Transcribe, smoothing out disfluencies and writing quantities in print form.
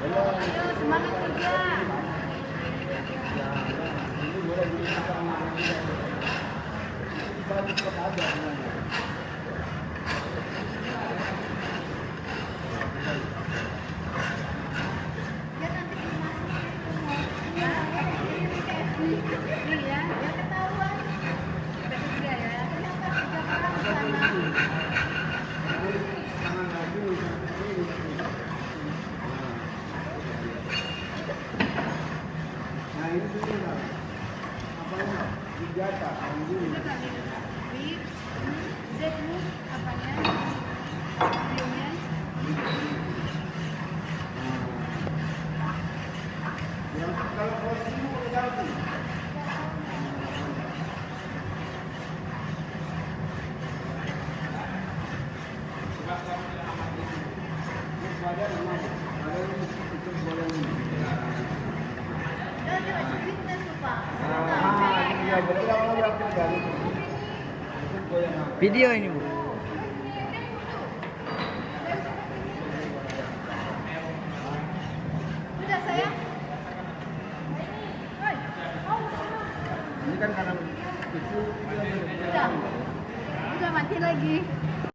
Ayo semangat kerja. Ya nanti dimasukin ya, ini kayak ini ya, ya ketahuan. Kita kerja ya. Ternyata kerja keras di sana. Nah ini tuh apa senjata Big, Z apanya? Videonya. yang kalau posisimu udah Video ini, Bu. Udah sayang. ini kan karena itu Udah. Udah mati lagi.